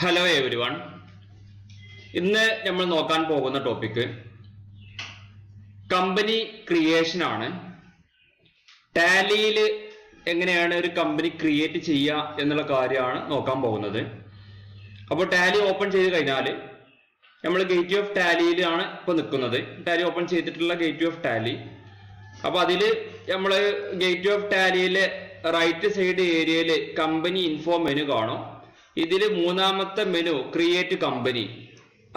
Hello every one. ഇന്ന് നമ്മൾ നോക്കാൻ പോകുന്ന ടോപ്പിക് കമ്പനി ക്രിയേഷൻ ആണ്. ടാലിയിൽ എങ്ങനെയാണ് ഒരു കമ്പനി ക്രിയേറ്റ് ചെയ്യുക എന്നുള്ള കാര്യമാണ് നോക്കാൻ പോകുന്നത്. അപ്പോൾ ടാലി ഓപ്പൺ ചെയ്ത് കഴിഞ്ഞാൽ നമ്മൾ ഗേറ്റ് ഓഫ് ടാലിയിലാണ് ഇപ്പോൾ നിൽക്കുന്നത്. ടാലി ഓപ്പൺ ചെയ്തിട്ടുള്ള ഗേറ്റ് ഓഫ് ടാലി. അപ്പോൾ അതിൽ നമ്മൾ ഗേറ്റ് ഓഫ് ടാലിയിലെ റൈറ്റ് സൈഡ് ഏരിയയിൽ കമ്പനി ഇൻഫോ മെനു കാണും. ഇതിൽ മൂന്നാമത്തെ മെനു ക്രിയേറ്റ് കമ്പനി,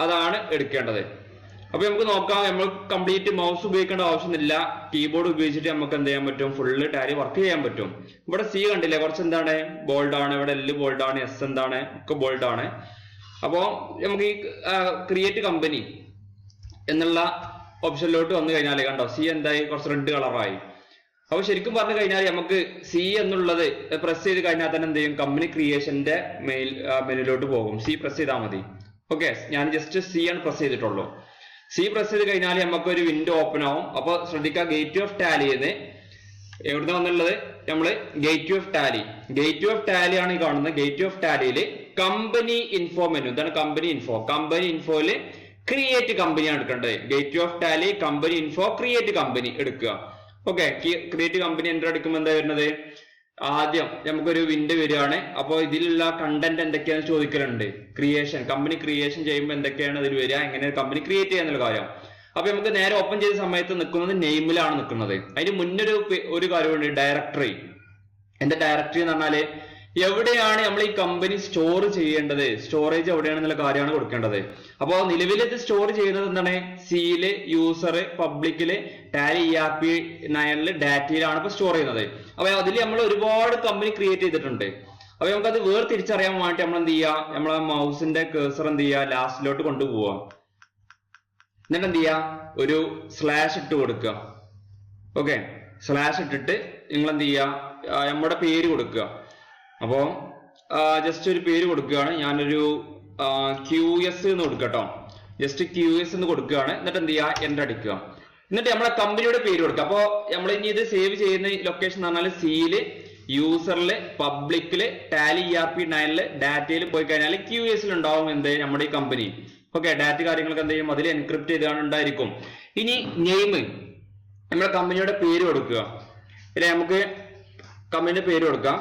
അതാണ് എടുക്കേണ്ടത്. അപ്പൊ നമുക്ക് നോക്കാം. നമ്മൾ കംപ്ലീറ്റ് മൗസ് ഉപയോഗിക്കേണ്ട ആവശ്യമില്ല. കീബോർഡ് ഉപയോഗിച്ചിട്ട് നമുക്ക് എന്ത് ചെയ്യാൻ പറ്റും, ഫുള്ള് ടാലി വർക്ക് ചെയ്യാൻ പറ്റും. ഇവിടെ സി കണ്ടില്ലേ, കുറച്ച് എന്താണ് ബോൾഡ് ആണ്, ഇവിടെ എൽ ബോൾഡ് ആണ്, എസ് എന്താണ് ഒക്കെ ബോൾഡ് ആണ്. അപ്പോ നമുക്ക് ഈ ക്രിയേറ്റ് കമ്പനി എന്നുള്ള ഓപ്ഷനിലോട്ട് വന്നു കഴിഞ്ഞാൽ കണ്ടോ, സി എന്തായി, കുറച്ച് റെഡ് കളറായി. അപ്പൊ ശരിക്കും പറഞ്ഞു കഴിഞ്ഞാൽ നമുക്ക് സി എന്നുള്ളത് പ്രസ് ചെയ്ത് കഴിഞ്ഞാൽ തന്നെ എന്ത് ചെയ്യും, കമ്പനി ക്രിയേഷന്റെ മെനുവിലോട്ട് പോകും. സി പ്രസ് ചെയ്താൽ മതി. ഓക്കെ, ഞാൻ ജസ്റ്റ് സി ആണ് പ്രസ് ചെയ്തിട്ടുള്ളൂ. സി പ്രസ് ചെയ്ത് കഴിഞ്ഞാൽ നമുക്ക് ഒരു വിൻഡോ ഓപ്പൺ ആവും. അപ്പൊ ശ്രദ്ധിക്കുക, ഗേറ്റ് ഓഫ് ടാലിന്ന് എവിടുന്ന് വന്നുള്ളത്, നമ്മള് gate of Tally, gate of Tally ആണ് ഈ കാണുന്നത്. ഗേറ്റ് ഓഫ് ടാലിയില് കമ്പനി ഇൻഫോ മെനു, എന്താണ് കമ്പനി ഇൻഫോ, കമ്പനി ഇൻഫോയില് ക്രിയേറ്റ് കമ്പനിയാണ് എടുക്കേണ്ടത്. Gate of Tally company info create company എടുക്കുക. ഓക്കെ, ക്രിയേറ്റ് കമ്പനി എൻ്റർ അടിക്കുമ്പോൾ എന്താ വരുന്നത്, ആദ്യം നമുക്കൊരു വിൻഡോ വരികയാണ്. അപ്പോൾ ഇതിലുള്ള കണ്ടന്റ് എന്തൊക്കെയാണെന്ന് ചോദിക്കലുണ്ട്. ക്രിയേഷൻ, കമ്പനി ക്രിയേഷൻ ചെയ്യുമ്പോൾ എന്തൊക്കെയാണ് അതിൽ വരിക, എങ്ങനെ കമ്പനി ക്രിയേറ്റ് ചെയ്യാന്നുള്ള കാര്യം. അപ്പൊ നമുക്ക് നേരെ ഓപ്പൺ ചെയ്ത സമയത്ത് നിൽക്കുന്നത് നെയിമിലാണ് നിൽക്കുന്നത്. അതിന് മുന്നൊരു കാര്യമുണ്ട്, ഡയറക്ടറി. എന്താ ഡയറക്ടറി എന്ന് പറഞ്ഞാല് എവിടെയാണ് നമ്മൾ ഈ കമ്പനി സ്റ്റോർ ചെയ്യേണ്ടത്, സ്റ്റോറേജ് എവിടെയാണെന്നുള്ള കാര്യമാണ് കൊടുക്കേണ്ടത്. അപ്പോൾ നിലവിൽ ഇത് സ്റ്റോർ ചെയ്യുന്നത് എന്താണ്, സിയില്, യൂസർ, പബ്ലിക്കില്, ടാലി ERP9 ഡാറ്റയിലാണ് ഇപ്പൊ സ്റ്റോർ ചെയ്യുന്നത്. അപ്പൊ അതിൽ നമ്മൾ ഒരുപാട് കമ്പനി ക്രിയേറ്റ് ചെയ്തിട്ടുണ്ട്. അപ്പൊ നമുക്കത് തിരിച്ചറിയാൻ വേണ്ടി നമ്മൾ എന്ത് ചെയ്യുക, നമ്മളെ മൗസിന്റെ കേസർ എന്ത് ചെയ്യുക, ലാസ്റ്റിലോട്ട് കൊണ്ടുപോവുക. എന്നിട്ട് എന്ത് ചെയ്യുക, ഒരു സ്ലാഷ് ഇട്ട് കൊടുക്കുക. ഓക്കെ, സ്ലാഷ് ഇട്ടിട്ട് നിങ്ങൾ എന്ത് ചെയ്യുക, നമ്മുടെ പേര് കൊടുക്കുക. അപ്പോ ജസ്റ്റ് ഒരു പേര് കൊടുക്കുകയാണ്. ഞാനൊരു QS എന്ന് കൊടുക്കട്ടോ, ജസ്റ്റ് QS എന്ന് കൊടുക്കുകയാണ്. എന്നിട്ട് എന്ത് ചെയ്യുക, എൻ്റർ അടിക്കുക. എന്നിട്ട് നമ്മളെ കമ്പനിയുടെ പേര് കൊടുക്കുക. അപ്പോൾ നമ്മൾ ഇനി ഇത് സേവ് ചെയ്യുന്ന ലൊക്കേഷൻ എന്ന് പറഞ്ഞാൽ സിയില്, യൂസറില്, പബ്ലിക്കില്, ടാലി ERP9 ഡാറ്റയിൽ പോയി കഴിഞ്ഞാൽ QS ഉണ്ടാവും എന്ത്, നമ്മുടെ ഈ കമ്പനി. ഓക്കെ, ഡാറ്റ കാര്യങ്ങളൊക്കെ എന്ത് ചെയ്യും, അതിൽ എൻക്രിപ്റ്റ് ചെയ്താണ് ഉണ്ടായിരിക്കും. ഇനി നെയിം, നമ്മുടെ കമ്പനിയുടെ പേര് കൊടുക്കുക. അല്ലെ, നമുക്ക് കമ്പനിയുടെ പേര് കൊടുക്കാം.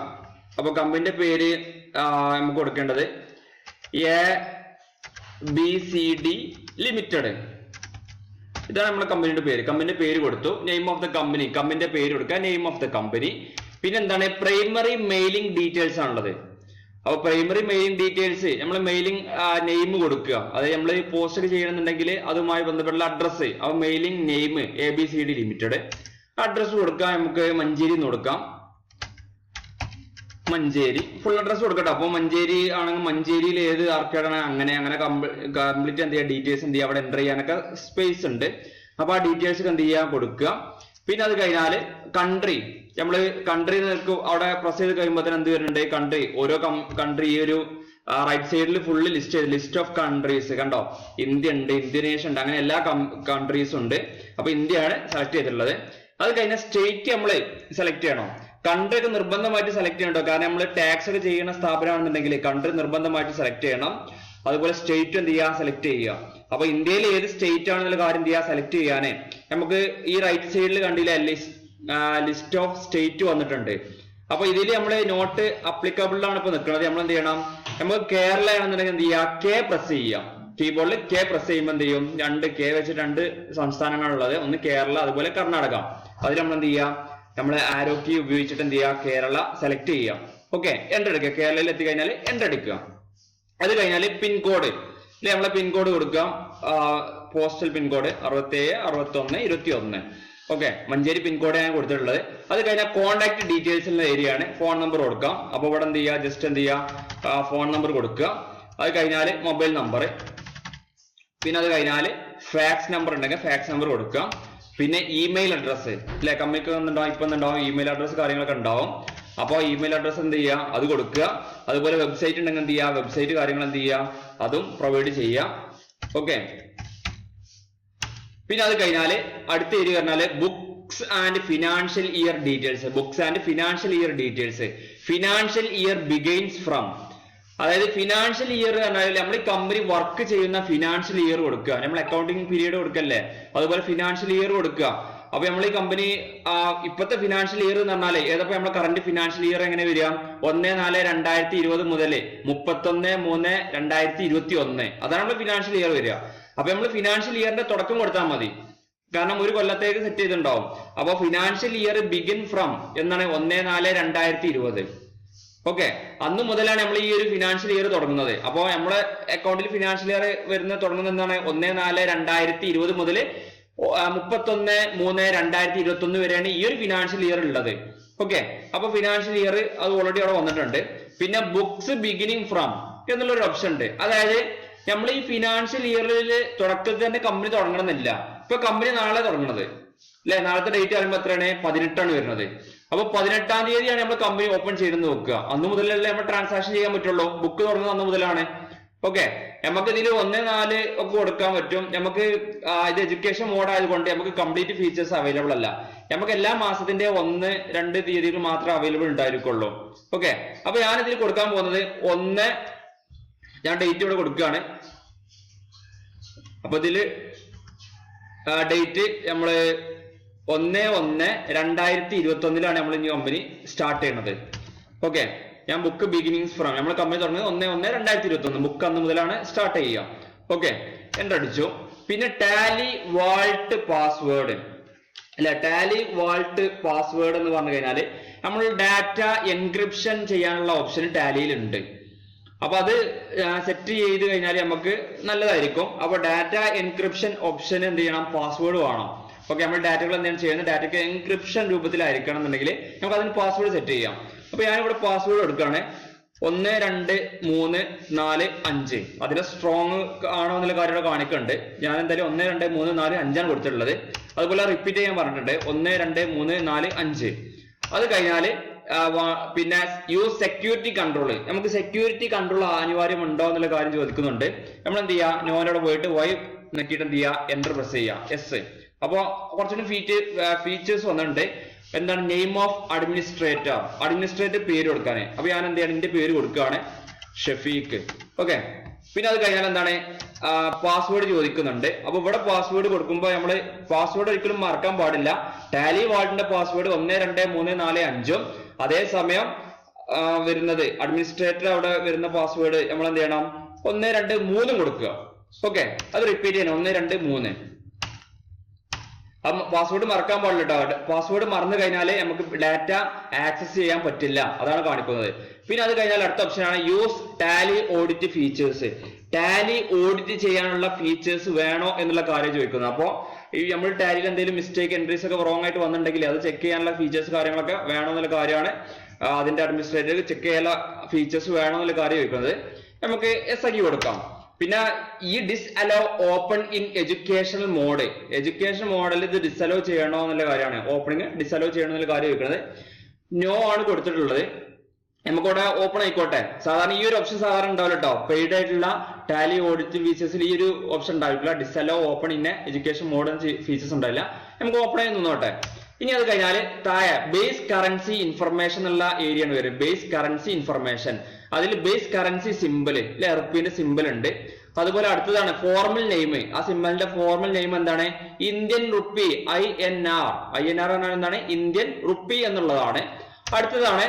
അപ്പൊ കമ്പനിയുടെ പേര് നമുക്ക് കൊടുക്കേണ്ടത് ABCD ലിമിറ്റഡ്, ഇതാണ് നമ്മുടെ കമ്പനിയുടെ പേര്. കമ്പനിയുടെ പേര് കൊടുത്തു. നെയിം ഓഫ് ദ കമ്പനി, കമ്പനിയുടെ പേര് കൊടുക്കുക, നെയിം ഓഫ് ദ കമ്പനി. പിന്നെ എന്താണ്, പ്രൈമറി മെയിലിംഗ് ഡീറ്റെയിൽസ് ആണുള്ളത്. അപ്പൊ പ്രൈമറി മെയിലിംഗ് ഡീറ്റെയിൽസ് നമ്മൾ മെയിലിംഗ് നെയിം കൊടുക്കുക. അതായത് നമ്മൾ പോസ്റ്റ് ചെയ്യണമെന്നുണ്ടെങ്കിൽ അതുമായി ബന്ധപ്പെട്ടുള്ള അഡ്രസ്സ്, അപ്പൊ mailing name ABCD limited. Address കൊടുക്കാം, നമുക്ക് മഞ്ചേരി എന്ന് കൊടുക്കാം. മഞ്ചേരി ഫുൾ അഡ്രസ് കൊടുക്കട്ടെ. അപ്പൊ മഞ്ചേരി ആണെങ്കിൽ മഞ്ചേരിയിൽ ഏത് ആർക്കേഡാണ്, അങ്ങനെ കംപ്ലീറ്റ് എന്ത് ചെയ്യുക, ഡീറ്റെയിൽസ് എന്ത് ചെയ്യുക, അവിടെ എൻ്റർ ചെയ്യാനൊക്കെ സ്പേസ് ഉണ്ട്. അപ്പൊ ആ ഡീറ്റെയിൽസ് എന്ത് ചെയ്യുക, കൊടുക്കുക. പിന്നെ അത് കഴിഞ്ഞാൽ കൺട്രി, നമ്മൾ കൺട്രി അവിടെ പ്രസ് ചെയ്ത് കഴിയുമ്പോൾ തന്നെ എന്ത് വരുന്നുണ്ട്, കൺട്രി, ഓരോ കൺട്രി ഈ ഒരു റൈറ്റ് സൈഡിൽ ഫുള്ള് ലിസ്റ്റ് ഓഫ് കൺട്രീസ് കണ്ടോ, ഇന്ത്യ ഉണ്ട്, ഇന്തോനേഷ്യ ഉണ്ട്, അങ്ങനെ എല്ലാ കൺട്രീസും ഉണ്ട്. അപ്പൊ ഇന്ത്യയാണ് സെലക്ട് ചെയ്തിട്ടുള്ളത്. അത് കഴിഞ്ഞാൽ സ്റ്റേറ്റ് നമ്മൾ സെലക്ട് ചെയ്യണം. കൺട്രി ഒക്കെ നിർബന്ധമായിട്ട് സെലക്ട് ചെയ്യണ്ടോ, കാരണം നമ്മൾ ടാക്സ് ഒക്കെ ചെയ്യുന്ന സ്ഥാപനമാണെന്നുണ്ടെങ്കിൽ കൺട്രി നിർബന്ധമായിട്ട് സെലക്ട് ചെയ്യണം. അതുപോലെ സ്റ്റേറ്റ് എന്ത് ചെയ്യുക, സെലക്ട് ചെയ്യുക. അപ്പൊ ഇന്ത്യയിൽ ഏത് സ്റ്റേറ്റ് ആണെന്നുള്ള കാര്യം എന്ത് ചെയ്യുക, സെലക്ട് ചെയ്യാനേ നമുക്ക് ഈ റൈറ്റ് സൈഡിൽ കണ്ടില്ല ലിസ്റ്റ് ഓഫ് സ്റ്റേറ്റ് വന്നിട്ടുണ്ട്. അപ്പൊ ഇതിൽ നമ്മൾ നോട്ട് അപ്ലിക്കബിൾ ആണ് ഇപ്പൊ നിൽക്കുന്നത്. നമ്മൾ എന്ത് ചെയ്യണം, നമുക്ക് കേരള ആണെന്നുണ്ടെങ്കിൽ എന്ത് ചെയ്യുക, K പ്രസ് ചെയ്യുക. കീബോർഡിൽ K പ്രസ് ചെയ്യുമ്പോൾ എന്ത് ചെയ്യും, 2 K വെച്ച് 2 സംസ്ഥാനങ്ങളുള്ളത്, ഒന്ന് കേരള, അതുപോലെ കർണാടക. അതിൽ നമ്മൾ എന്ത് ചെയ്യുക, നമ്മൾ ആരോ കീ ഉപയോഗിച്ചിട്ട് എന്ത് ചെയ്യുക, കേരള സെലക്ട് ചെയ്യുക. ഓക്കെ, എൻ്റർ അടിക്കുക. കേരളയിൽ എത്തിക്കഴിഞ്ഞാൽ എൻ്റർ അടിക്കുക. അത് കഴിഞ്ഞാൽ പിൻകോഡ്, അല്ലെ, നമ്മളെ പിൻകോഡ് കൊടുക്കാം. Postal pincode 67 61 21. Okay, Manjeri pincode ഞാൻ കൊടുത്തിട്ടുള്ളത്. അത് കഴിഞ്ഞാൽ കോൺടാക്ട് ഡീറ്റെയിൽസ് ഉള്ള ഏരിയ ആണ്. ഫോൺ നമ്പർ കൊടുക്കാം. അപ്പൊ ഇവിടെ എന്ത് ചെയ്യുക, ജസ്റ്റ് എന്ത് ചെയ്യുക, ഫോൺ നമ്പർ കൊടുക്കുക. അത് കഴിഞ്ഞാൽ മൊബൈൽ നമ്പർ, പിന്നെ അത് കഴിഞ്ഞാൽ ഫാക്സ് നമ്പർ ഉണ്ടെങ്കിൽ ഫാക്സ് നമ്പർ കൊടുക്കുക. പിന്നെ ഇമെയിൽ അഡ്രസ്സ്, അല്ലെ, കമ്പനിക്ക് ഉണ്ടാവും, ഇപ്പൊ ഉണ്ടാവും ഇമെയിൽ അഡ്രസ് കാര്യങ്ങളൊക്കെ ഉണ്ടാവും. അപ്പോൾ ഇമെയിൽ അഡ്രസ് എന്ത് ചെയ്യുക, അത് കൊടുക്കുക. അതുപോലെ വെബ്സൈറ്റ് ഉണ്ടെങ്കിൽ എന്ത് ചെയ്യുക, വെബ്സൈറ്റ് കാര്യങ്ങൾ എന്ത് ചെയ്യുക, അതും പ്രൊവൈഡ് ചെയ്യുക. ഓക്കെ, പിന്നെ അത് കഴിഞ്ഞാൽ അടുത്ത ഏരിയ പറഞ്ഞാല് books and financial year details. Books and financial year details. Financial year begins from, അതായത് ഫിനാൻഷ്യൽ ഇയർ പറഞ്ഞാൽ നമ്മൾ ഈ കമ്പനി വർക്ക് ചെയ്യുന്ന ഫിനാൻഷ്യൽ ഇയർ കൊടുക്കുക, നമ്മൾ അക്കൗണ്ടിങ് പീരീഡ് കൊടുക്കല്ലേ, അതുപോലെ ഫിനാൻഷ്യൽ ഇയർ കൊടുക്കുക. അപ്പൊ നമ്മൾ ഈ കമ്പനി ഇപ്പോഴത്തെ ഫിനാൻഷ്യൽ ഇയർ എന്ന് പറഞ്ഞാല് ഏതപ്പോ നമ്മുടെ കറന്റ് ഫിനാൻഷ്യൽ ഇയർ എങ്ങനെ വരിക? 1/4/2020 മുതൽ 31/3/2021, അതാണ് നമ്മൾ ഫിനാൻഷ്യൽ ഇയർ വരിക. അപ്പൊ നമ്മൾ ഫിനാൻഷ്യൽ ഇയറിന്റെ തുടക്കം കൊടുത്താൽ മതി, കാരണം ഒരു കൊല്ലത്തേക്ക് സെറ്റ് ചെയ്തിട്ടുണ്ടാവും. അപ്പൊ ഫിനാൻഷ്യൽ ഇയർ ബിഗിൻ ഫ്രം എന്നാണ് 1/4/2020. ഓക്കെ, അന്ന് മുതലാണ് നമ്മൾ ഈ ഒരു ഫിനാൻഷ്യൽ ഇയർ തുടങ്ങുന്നത്. അപ്പോൾ നമ്മുടെ അക്കൗണ്ടിൽ ഫിനാൻഷ്യൽ ഇയർ തുടങ്ങുന്നത് എന്താണ്? 1/4/2020 മുതൽ 31/3/2021 വരെയാണ് ഈ ഒരു ഫിനാൻഷ്യൽ ഇയർ ഉള്ളത്. ഓക്കെ, അപ്പൊ ഫിനാൻഷ്യൽ ഇയർ അത് ഓൾറെഡി അവിടെ വന്നിട്ടുണ്ട്. പിന്നെ ബുക്സ് ബിഗിനിങ് ഫ്രം എന്നുള്ള ഒരു ഓപ്ഷൻ ഉണ്ട്. അതായത് നമ്മൾ ഈ ഫിനാൻഷ്യൽ ഇയറിൽ തുടക്കത്തിൽ തന്നെ കമ്പനി തുടങ്ങണമെന്നില്ല. ഇപ്പൊ കമ്പനി നാളെ തുടങ്ങുന്നത് അല്ലെ, നാളത്തെ ഡേറ്റ് പറയുമ്പോൾ എത്രയാണ്? 18 വരുന്നത്. അപ്പൊ 18 തീയതിയാണ് നമ്മൾ കമ്പനി ഓപ്പൺ ചെയ്തെന്ന് വെക്കുക. അന്ന് മുതലല്ലേ നമ്മൾ ട്രാൻസാക്ഷൻ ചെയ്യാൻ പറ്റുള്ളൂ. ബുക്ക് തുടങ്ങുന്നത് അന്ന് മുതലാണ്. ഓക്കെ, നമുക്ക് ഇതിൽ 1/4 ഒക്കെ കൊടുക്കാൻ പറ്റും. നമുക്ക് ഇത് എഡ്യൂക്കേഷൻ മോഡ് ആയതുകൊണ്ട് നമുക്ക് കംപ്ലീറ്റ് ഫീച്ചേഴ്സ് അവൈലബിൾ അല്ല. നമുക്ക് എല്ലാ മാസത്തിന്റെ 1-2 തീയതികൾ മാത്രമേ അവൈലബിൾ ഉണ്ടായിരിക്കുള്ളൂ. ഓക്കെ, അപ്പൊ ഞാൻ ഇതിൽ കൊടുക്കാൻ പോകുന്നത് ഞാൻ ഡേറ്റ് ഇവിടെ കൊടുക്കുകയാണ്. അപ്പൊ ഇതില് ഡേറ്റ് നമ്മള് 1/1/2021 നമ്മൾ ഇനി കമ്പനി സ്റ്റാർട്ട് ചെയ്യുന്നത്. ഓക്കെ, ഞാൻ ബുക്ക് ബിഗിനിങ്സ് ഫ്രം നമ്മൾ കമ്പനി തുടങ്ങുന്നത് 1/1/2021, ബുക്ക് അന്ന് മുതലാണ് സ്റ്റാർട്ട് ചെയ്യുക. ഓക്കെ, എൻ്റർ അടിച്ചു. പിന്നെ ടാലി വാൾട്ട് പാസ്വേഡ് അല്ല, ടാലി വാൾട്ട് പാസ്വേഡ് എന്ന് പറഞ്ഞു കഴിഞ്ഞാല് നമ്മൾ ഡാറ്റ എൻക്രിപ്ഷൻ ചെയ്യാനുള്ള ഓപ്ഷൻ ടാലിയിലുണ്ട്. അപ്പൊ അത് സെറ്റ് ചെയ്ത് കഴിഞ്ഞാൽ നമുക്ക് നല്ലതായിരിക്കും. അപ്പൊ ഡാറ്റ എൻക്രിപ്ഷൻ ഓപ്ഷൻ എന്ത് ചെയ്യണം? പാസ്വേഡ് വേണം. ഓക്കെ, നമ്മൾ ഡാറ്റകൾ എന്താണ് ചെയ്യുന്നത്? ഡാറ്റയ്ക്ക് എൻക്രിപ്ഷൻ രൂപത്തിലായിരിക്കണം എന്നുണ്ടെങ്കിൽ നമുക്ക് അതിന് പാസ്വേഡ് സെറ്റ് ചെയ്യാം. അപ്പൊ ഞാനിവിടെ പാസ്വേഡ് എടുക്കുകയാണ് 1 2 3 4 5. അതിന്റെ സ്ട്രോങ് ആണോ എന്നുള്ള കാര്യം ഇവിടെ കാണിക്കുന്നുണ്ട്. ഞാൻ എന്തായാലും 1 2 3 4 5 കൊടുത്തിട്ടുള്ളത്. അതുപോലെ റിപ്പീറ്റ് ചെയ്യാൻ പറഞ്ഞിട്ടുണ്ട് 1 2 3 4 5. അത് കഴിഞ്ഞാല് പിന്നെ യൂസ് സെക്യൂരിറ്റി കൺട്രോൾ. നമുക്ക് സെക്യൂരിറ്റി കൺട്രോൾ അനിവാര്യമുണ്ടോ എന്നുള്ള കാര്യം ചോദിക്കുന്നുണ്ട്. നമ്മൾ എന്ത് ചെയ്യുക? നോനോടെ പോയിട്ട് വൈ നെക്കിയിട്ട് എന്ത് ചെയ്യുക? എന്റർ പ്രസ് ചെയ്യുക. യെസ്. അപ്പൊ കുറച്ചുകൂടി ഫീച്ചേഴ്സ് വന്നിട്ടുണ്ട്. എന്താണ്? നെയിം ഓഫ് അഡ്മിനിസ്ട്രേറ്റർ പേര് കൊടുക്കാന്. അപ്പൊ ഞാൻ എന്ത് ചെയ്യണം? എന്റെ പേര് കൊടുക്കുകയാണ്, ഷഫീഖ്. ഓക്കെ, പിന്നെ അത് കഴിഞ്ഞാൽ എന്താണ്? പാസ്വേഡ് ചോദിക്കുന്നുണ്ട്. അപ്പൊ ഇവിടെ പാസ്വേഡ് കൊടുക്കുമ്പോൾ നമ്മള് പാസ്വേഡ് ഒരിക്കലും മറക്കാൻ പാടില്ല. ടാലി വാൾട്ടിന്റെ പാസ്വേഡ് 1 2 3 4 5. അതേസമയം വരുന്നത് അഡ്മിനിസ്ട്രേറ്റർ അവിടെ വരുന്ന പാസ്വേഡ് നമ്മൾ എന്ത് ചെയ്യണം? 1 2 3 കൊടുക്കുക. ഓക്കെ, അത് റിപ്പീറ്റ് ചെയ്യണം 1 2 3. പാസ്വേഡ് മറക്കാൻ പാടില്ല കേട്ടോ. പാസ്വേഡ് മറന്നു കഴിഞ്ഞാല് നമുക്ക് ഡാറ്റ ആക്സസ് ചെയ്യാൻ പറ്റില്ല, അതാണ് കാണിക്കുന്നത്. പിന്നെ അത് കഴിഞ്ഞാൽ അടുത്ത ഓപ്ഷനാണ് use Tally audit features. Tally audit ചെയ്യാനുള്ള ഫീച്ചേഴ്സ് വേണോ എന്നുള്ള കാര്യം ചോദിക്കുന്നത്. അപ്പോൾ ഈ നമ്മൾ ടാലിയിൽ എന്തെങ്കിലും മിസ്റ്റേക്ക് എൻട്രീസ് ഒക്കെ റോങ് ആയിട്ട് വന്നിട്ടുണ്ടെങ്കിൽ അത് ചെക്ക് ചെയ്യാനുള്ള ഫീച്ചേഴ്സ് കാര്യങ്ങളൊക്കെ വേണോ എന്നുള്ള കാര്യമാണ് അതിന്റെ അഡ്മിനിസ്ട്രേറ്റർ ചെക്ക് ചെയ്യാനുള്ള ഫീച്ചേഴ്സ് വേണോ എന്നുള്ള കാര്യം ചോദിക്കുന്നത്. നമുക്ക് എസ് ആക്കി കൊടുക്കാം. പിന്നെ ഈ disallow open in educational mode, education മോഡിൽ ഇത് ഡിസ്അലോ ചെയ്യണോ എന്നുള്ള കാര്യമാണ്. ഓപ്പണിങ് ഡിസ്അലോ ചെയ്യണോ എന്നുള്ള കാര്യം ചോദിക്കുന്നത്. നോ ആണ് കൊടുത്തിട്ടുള്ളത്. നമുക്കിവിടെ ഓപ്പൺ ആയിക്കോട്ടെ. സാധാരണ ഈ ഒരു ഓപ്ഷൻ സാധാരണ ഉണ്ടാവില്ല കേട്ടോ. പെയ്ഡ് ആയിട്ടുള്ള ടാലി ഓഡിറ്റ് ഫീച്ചേഴ്സിൽ ഈ ഒരു ഓപ്ഷൻ ഉണ്ടാവില്ല. Disallow open in education mode features ഉണ്ടാവില്ല. നമുക്ക് ഓപ്പൺ ആയി നിന്നോട്ടെ. ഇനി അത് കഴിഞ്ഞാൽ താഴെ ബേസ് കറൻസി ഇൻഫർമേഷൻ എന്നുള്ള ഏരിയ ആണ് വരും. Base currency information. അതിൽ ബേസ് കറൻസി സിമ്പിൾ അല്ലെ, റുപ്പീന്റെ സിമ്പിൾ ഉണ്ട്. അതുപോലെ അടുത്തതാണ് ഫോർമൽ നെയിം. ആ സിമ്പിളിന്റെ ഫോർമൽ നെയിം എന്താണ്? Indian rupee, INR. എന്നാൽ എന്താണ്? ഇന്ത്യൻ റുപ്പി എന്നുള്ളതാണ്. അടുത്തതാണ്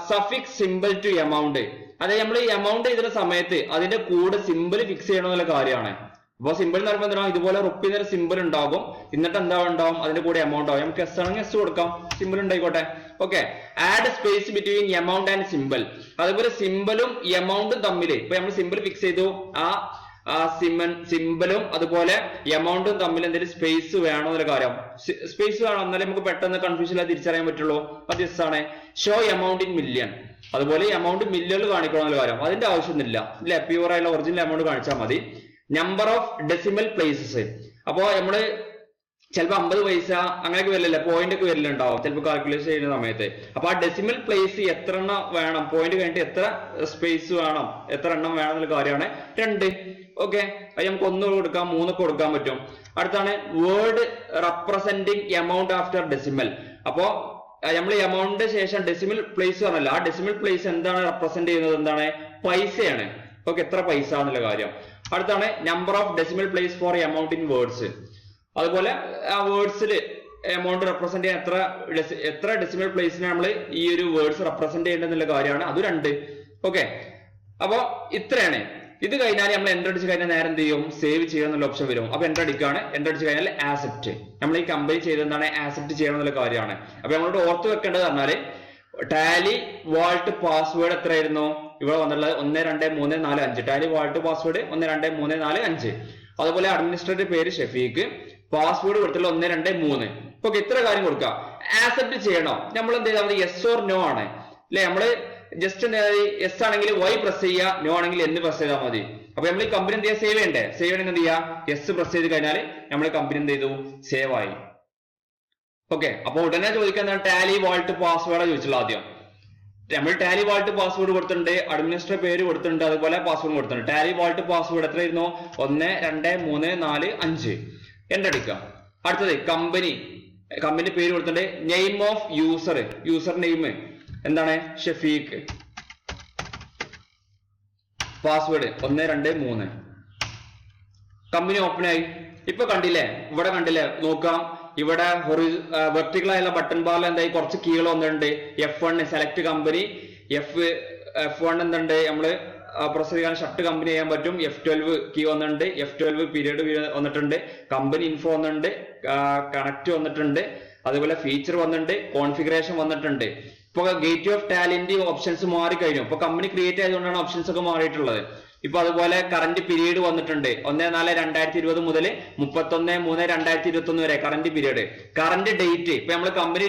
സഫിക്സ് സിമ്പിൾ ടു എമൗണ്ട്. അതായത് നമ്മൾ ഈ എമൗണ്ട് ചെയ്തിരുന്ന സമയത്ത് അതിന്റെ കൂടെ സിമ്പിൾ ഫിക്സ് ചെയ്യണമെന്നുള്ള കാര്യമാണ്. അപ്പൊ സിമ്പിൾ എന്ന് പറയുമ്പോൾ എന്താണ്? ഇതുപോലെ റുപ്പി എന്നൊരു സിമ്പിൾ ഉണ്ടാകും. എന്നിട്ട് എന്താ ഉണ്ടാവും? അതിന്റെ കൂടെ എമൗണ്ട് ആവും. നമുക്ക് എസ് ആണെങ്കിൽ എസ് കൊടുക്കാം, സിമ്പിൾ ഉണ്ടായിക്കോട്ടെ. Okay, add space between amount and symbol. അതുപോലെ സിമ്പിളും എമൗണ്ടും തമ്മിൽ ഇപ്പൊ നമ്മൾ സിമ്പിൾ ഫിക്സ് ചെയ്തു, ആ സിമ്പിളും അതുപോലെ എമൗണ്ടും തമ്മിൽ എന്തെങ്കിലും സ്പേസ് വേണോ എന്നൊരു കാര്യം. സ്പേസ് വേണം, എന്നാലേ നമുക്ക് പെട്ടെന്ന് കൺഫ്യൂഷൻ തിരിച്ചറിയാൻ പറ്റുള്ളൂ. അത് യെസ് ആണ്. Show amount in million. അതുപോലെ എമൗണ്ട് മില്യണിൽ കാണിക്കണം എന്നുള്ള കാര്യം അതിന്റെ ആവശ്യമൊന്നുമില്ല. ഇല്ല, പ്യൂർ ആയിട്ടുള്ള ഒറിജിനൽ എമൗണ്ട് കാണിച്ചാൽ മതി. Number of decimal places. അപ്പോ നമ്മള് ചിലപ്പോൾ 50 പൈസ അങ്ങനെയൊക്കെ വരില്ല, പോയിന്റ് ഒക്കെ വരില്ലുണ്ടാവും ചിലപ്പോൾ കാൽക്കുലേഷൻ ചെയ്യുന്ന സമയത്ത്. അപ്പൊ ആ ഡെസിമൽ പ്ലേസ് എത്ര എണ്ണം വേണം, പോയിന്റ് കഴിഞ്ഞിട്ട് എത്ര സ്പേസ് വേണം, എത്ര എണ്ണം വേണം എന്നുള്ള കാര്യമാണ് 2. ഓക്കെ, അത് നമുക്ക് 1 കൊടുക്കാം, 3 കൊടുക്കാൻ പറ്റും. അടുത്താണ് word representing amount after decimal. അപ്പോ നമ്മൾ എമൗണ്ടിന് ശേഷം ഡെസിമൽ പ്ലേസ് പറഞ്ഞല്ലോ, ആ ഡെസിമൽ പ്ലേസ് എന്താണ് റെപ്രസെന്റ് ചെയ്യുന്നത്? എന്താണ്? പൈസയാണ്. ഓക്കെ, എത്ര പൈസ എന്നുള്ള കാര്യം. അടുത്താണ് number of decimal place for amount in words. അതുപോലെ ആ വേർഡ്സിൽ എമൗണ്ട് റെപ്രസെന്റ് ചെയ്യാൻ എത്ര ഡെസിമൽ പ്ലേസിനെ നമ്മൾ ഈ ഒരു വേർഡ്സ് റെപ്രസെന്റ് ചെയ്യേണ്ടെന്നുള്ള കാര്യമാണ്. അത് 2. ഓക്കെ, അപ്പൊ ഇത്രയാണ്. ഇത് കഴിഞ്ഞാൽ നമ്മൾ എൻ്റർ അടിച്ച് കഴിഞ്ഞാൽ നേരെ എന്ത് ചെയ്യും, സേവ് ചെയ്യുക എന്നുള്ള ഓപ്ഷൻ വരും. അപ്പൊ എൻ്റർ അടിക്കുകയാണ്. എൻ്റർ അടിച്ച് കഴിഞ്ഞാൽ ആക്സെപ്റ്റ്, നമ്മൾ ഈ കമ്പനി ചെയ്തെന്താണ് ആക്സെപ്റ്റ് ചെയ്യണം എന്നുള്ള കാര്യമാണ്. അപ്പൊ നമ്മളോട് ഓർത്ത് വെക്കേണ്ടത് പറഞ്ഞാല് ടാലി വാൾട്ട് പാസ്വേഡ് എത്രയായിരുന്നു ഇവിടെ വന്നിട്ടുള്ളത് 1 2 3 4 5. Tally vault password 1 2 3 4 5. അതുപോലെ അഡ്മിനിസ്ട്രേറ്റർ പേര് ഷെഫീഖ്, പാസ്വേഡ് കൊടുത്തുള്ള 1 2 3. ഓക്കെ, ഇത്ര കാര്യം കൊടുക്കുക. ആക്സെപ്റ്റ് ചെയ്യണം. നമ്മൾ എന്ത് ചെയ്താൽ മതി, യെസ് ഓർ നോ ആണ് അല്ലെ. നമ്മള് ജസ്റ്റ് യെസ് ആണെങ്കിൽ വൈ പ്രസ് ചെയ്യുക, നോ ആണെങ്കിൽ എന്ന് പ്രസ് ചെയ്താൽ മതി. അപ്പൊ നമ്മൾ ഈ കമ്പനി എന്ത് ചെയ്യുക, സേവ് ചെയ്യണ്ടേ. സേവ് ചെയ്യണമെങ്കിൽ എന്ത് ചെയ്യുക, യെസ് പ്രസ് ചെയ്ത് കഴിഞ്ഞാൽ നമ്മൾ കമ്പനി എന്ത് ചെയ്തു, സേവ് ആയി. ഓക്കെ, അപ്പൊ ഉടനെ ചോദിക്കുന്ന ടാലി വാൾട്ട് പാസ്വേഡ് ചോദിച്ചുള്ള ആദ്യം നമ്മൾ ടാലി വാൾട്ട് പാസ്വേഡ് കൊടുത്തിട്ടുണ്ട്, അഡ്മിനിസ്ട്രേറ്റർ പേര് കൊടുത്തിട്ടുണ്ട്, അതുപോലെ പാസ്വേഡ് കൊടുത്തിട്ടുണ്ട്. ടാലി വാൾട്ട് പാസ്വേഡ് എത്രയായിരുന്നു, 1 2 3 4 5. എൻ്റർ അടിക്കുക. അടുത്തത് കമ്പനി പേര് കൊടുത്തിട്ടുണ്ട്. നെയിം ഓഫ് യൂസർ നെയിം എന്താണ്, ഷെഫീഖ്. പാസ്വേഡ് 1 2 3. കമ്പനി ഓപ്പൺ ആയി. ഇപ്പൊ കണ്ടില്ലേ, ഇവിടെ കണ്ടില്ലേ, നോക്കാം. ഇവിടെ വെർട്ടിക്കൽ ആയുള്ള ബട്ടൺ ബാറിൽ എന്തായി, കുറച്ച് കീകൾ വന്നിട്ടുണ്ട്. F1 സെലക്ട് കമ്പനി, F1 എന്തുണ്ട്, നമ്മള് പ്രസ് ചെയ്യാൻ ഷർട്ട് കമ്പനി ചെയ്യാൻ പറ്റും. F12 കീ വന്നിട്ടുണ്ട്. F12 പീരീഡ് വന്നിട്ടുണ്ട്. കമ്പനി ഇൻഫോ വന്നിട്ടുണ്ട്. കണക്ട് വന്നിട്ടുണ്ട്. അതുപോലെ ഫീച്ചർ വന്നിട്ടുണ്ട്. കോൺഫിഗറേഷൻ വന്നിട്ടുണ്ട്. ഇപ്പൊ ഗേറ്റ് ഓഫ് ടാലിന്റെ ഓപ്ഷൻസ് മാറിക്കഴിഞ്ഞു. ഇപ്പൊ കമ്പനി ക്രിയേറ്റ് ആയതുകൊണ്ടാണ് ഓപ്ഷൻസ് ഒക്കെ മാറിയിട്ടുള്ളത്. ഇപ്പൊ അതുപോലെ കറന്റ് പീരീഡ് വന്നിട്ടുണ്ട്. 1/4/2020 മുതൽ 31/3/2021 വരെ കറന്റ് പീരീഡ്. കറന്റ് ഡേറ്റ് ഇപ്പൊ നമ്മൾ കമ്പനി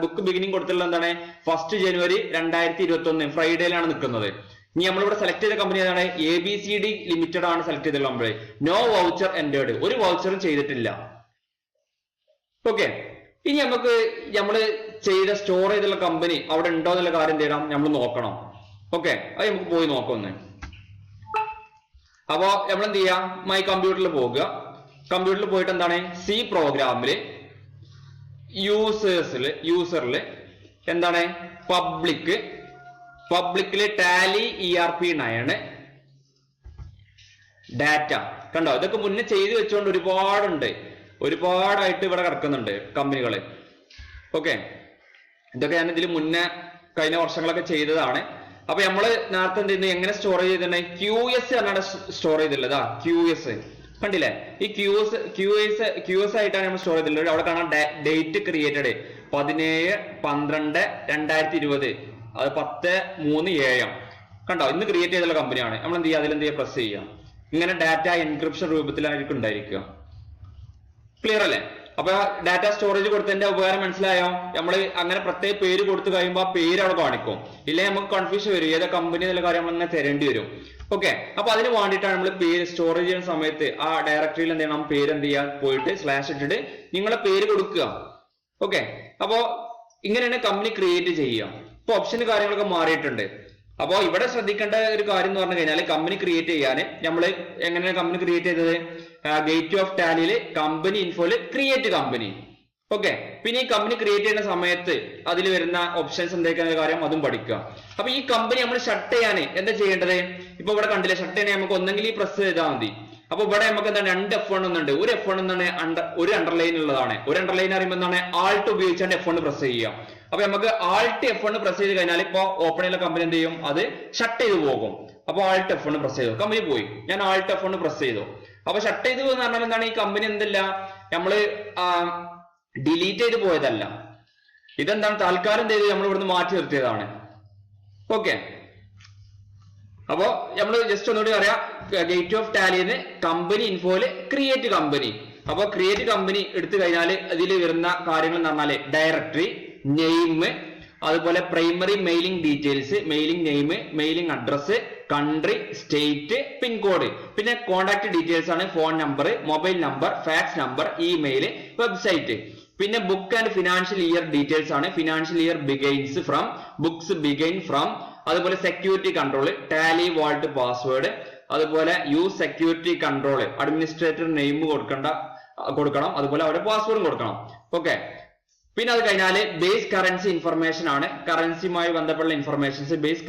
ബുക്ക് ബിഗിനിങ് കൊടുത്തിട്ടുള്ള എന്താണ്, 1 ജനുവരി 2021 ഫ്രൈഡേയിലാണ് നിൽക്കുന്നത്. ഇനി നമ്മളിവിടെ സെലക്ട് ചെയ്ത കമ്പനി ഏതാണ്, ABCD ലിമിറ്റഡ് ആണ് സെലക്ട് ചെയ്തിട്ടുള്ള കമ്പനി. നോ വൗച്ചർ എൻറ്റേർഡ്, ഒരു വൗച്ചറും ചെയ്തിട്ടില്ല. ഓക്കെ, ഇനി നമ്മള് ചെയ്ത സ്റ്റോർ ചെയ്തുള്ള കമ്പനി അവിടെ ഉണ്ടോ എന്നുള്ള കാര്യം എന്ത് ചെയ്യണം, നമ്മൾ നോക്കണം. ഓക്കെ, അത് നമുക്ക് പോയി നോക്കാം. അപ്പോ നമ്മൾ എന്ത് ചെയ്യാം, മൈ കമ്പ്യൂട്ടറിൽ പോകുക. കമ്പ്യൂട്ടറിൽ പോയിട്ട് എന്താണ്, സി പ്രോഗ്രാമില് യൂസറിൽ എന്താണ്, പബ്ലിക്കില് ടാലി ERP9 ഡാറ്റ. കണ്ടോ, ഇതൊക്കെ മുന്നേ ചെയ്തു വെച്ചുകൊണ്ട് ഒരുപാടായിട്ട് ഇവിടെ കിടക്കുന്നുണ്ട് കമ്പനികള്. ഓക്കെ, ഇതൊക്കെ ഞാൻ ഇതിൽ മുന്നേ കഴിഞ്ഞ വർഷങ്ങളൊക്കെ ചെയ്തതാണ്. അപ്പൊ നമ്മള് നേരത്തെ എന്ത് ചെയ്യുന്നത്, എങ്ങനെ സ്റ്റോർ ചെയ്തിട്ടുണ്ടെങ്കിൽ QS എന്നാണ് സ്റ്റോർ ചെയ്തിട്ടുള്ളത്. QS കണ്ടില്ലേ, ഈ QS ആയിട്ടാണ് നമ്മൾ സ്റ്റോർ ചെയ്തിട്ടുള്ളത്. അവിടെ കാണാം ഡേറ്റ് ക്രിയേറ്റഡ് 17/12/2020, അത് 10/3 AM. കണ്ടോ, ഇന്ന് ക്രിയേറ്റ് ചെയ്തുള്ള കമ്പനിയാണ്. നമ്മൾ എന്ത് ചെയ്യുക, അതിലെന്ത് ചെയ്യുക, പ്രസ് ചെയ്യുക. ഇങ്ങനെ ഡാറ്റ എൻക്രിപ്ഷൻ രൂപത്തിലായിരിക്കും ഉണ്ടായിരിക്കുക. ക്ലിയർ അല്ലേ? അപ്പൊ ഡാറ്റ സ്റ്റോറേജ് കൊടുത്തതിന്റെ ഉപകാരം മനസ്സിലായോ? നമ്മൾ അങ്ങനെ പ്രത്യേക പേര് കൊടുത്തു കഴിയുമ്പോൾ ആ പേര് അവിടെ കാണിക്കും. ഇല്ലേ നമുക്ക് കൺഫ്യൂഷൻ വരും, ഏതാ കമ്പനി എന്നുള്ള കാര്യം നമ്മൾ അങ്ങനെ തരേണ്ടി വരും. ഓക്കെ, അപ്പൊ അതിന് വേണ്ടിയിട്ടാണ് നമ്മൾ പേര് സ്റ്റോറേജ് ചെയ്യുന്ന സമയത്ത് ആ ഡയറക്ടറിയിൽ എന്ത് ചെയ്യണം, പേര് എന്ത് ചെയ്യാൻ പോയിട്ട് / ഇട്ടിട്ട് നിങ്ങളെ പേര് കൊടുക്കുക. ഓക്കെ, അപ്പോ ഇങ്ങനെയാണ് കമ്പനി ക്രിയേറ്റ് ചെയ്യുക. ഇപ്പൊ ഓപ്ഷന് കാര്യങ്ങളൊക്കെ മാറിയിട്ടുണ്ട്. അപ്പോ ഇവിടെ ശ്രദ്ധിക്കേണ്ട ഒരു കാര്യം എന്ന് പറഞ്ഞു കഴിഞ്ഞാൽ, കമ്പനി ക്രിയേറ്റ് ചെയ്യാൻ നമ്മൾ എങ്ങനെയാണ് കമ്പനി ക്രിയേറ്റ് ചെയ്തത്, ഗേറ്റ് ഓഫ് ടാലിയില് കമ്പനി ഇൻഫോയില് ക്രിയേറ്റ് കമ്പനി. ഓക്കെ, പിന്നെ ഈ കമ്പനി ക്രിയേറ്റ് ചെയ്യുന്ന സമയത്ത് അതിൽ വരുന്ന ഓപ്ഷൻസ് എന്തൊക്കെയാണ് കാര്യം അതും പഠിക്കുക. അപ്പൊ ഈ കമ്പനി നമ്മൾ ഷട്ട് ചെയ്യാൻ എന്താ ചെയ്യേണ്ടത്, ഇപ്പൊ ഇവിടെ കണ്ടില്ലേ, ഷട്ട് ചെയ്യാൻ നമുക്ക് ഒന്നെങ്കിൽ ഈ പ്രസ് ചെയ്താൽ മതി. അപ്പൊ ഇവിടെ നമുക്ക് എന്താണ് 2 F1 ഒന്നുണ്ട്. ഒരു F1 എന്താണ് ഒരു അണ്ടർലൈൻ ഉള്ളതാണ്. ഒരു അണ്ടർലൈൻ അറിയുമ്പോൾ എന്താണ്, ആൾട്ട് ഉപയോഗിച്ചാണ് F1 പ്രസ് ചെയ്യുക. അപ്പൊ നമുക്ക് ആൾട്ട് F1 പ്രസ് ചെയ്ത് കഴിഞ്ഞാൽ ഇപ്പൊ ഓപ്പൺ ചെയ്യുന്ന കമ്പനി എന്ത് ചെയ്യും, അത് ഷട്ട് ചെയ്ത് പോകും. അപ്പൊ ആൾട്ട് F1 പ്രസ് ചെയ്തു, കമ്പനി പോയി. ഞാൻ ആൾട്ട് F1 പ്രസ് ചെയ്തു. അപ്പൊ ഷട്ട് ചെയ്തു എന്ന് പറഞ്ഞാൽ എന്താണ്, ഈ കമ്പനി എന്തല്ല നമ്മള് ഡിലീറ്റ് ചെയ്ത് പോയതല്ല. ഇതെന്താണ്, താൽക്കാലം എന്ത് ചെയ്ത് നമ്മൾ ഇവിടുന്ന് മാറ്റി നിർത്തിയതാണ്. ഓക്കെ, അപ്പോ നമ്മൾ ജസ്റ്റ് ഒന്നുകൂടി പറയാം, ഗേറ്റ് ഓഫ് ടാലിന്ന് കമ്പനി ഇൻഫോയില് ക്രിയേറ്റ് കമ്പനി. അപ്പൊ ക്രിയേറ്റ് കമ്പനി എടുത്തു കഴിഞ്ഞാൽ ഇതിൽ വരുന്ന കാര്യങ്ങൾ എന്ന് പറഞ്ഞാല് ഡയറക്ടറി, നെയിം, അതുപോലെ primary mailing details, mailing name, mailing address, country, state, pin code, പിന്നെ കോൺടാക്ട് ഡീറ്റെയിൽസ് ആണ്, phone number, mobile number, fax number, email, website. പിന്നെ book and financial year details ആണ്. Financial year begins from, books begin from. അതുപോലെ security control, Tally vault password, അതുപോലെ use security control, administrator name കൊടുക്കണം, അതുപോലെ അവരുടെ പാസ്വേഡും കൊടുക്കണം. ഓക്കെ, പിന്നെ അത് കഴിഞ്ഞാല് ബേസ് കറൻസി ഇൻഫർമേഷൻ ആണ്. കറൻസിയുമായി ബന്ധപ്പെട്ട ഇൻഫർമേഷൻസ്, ബേസ്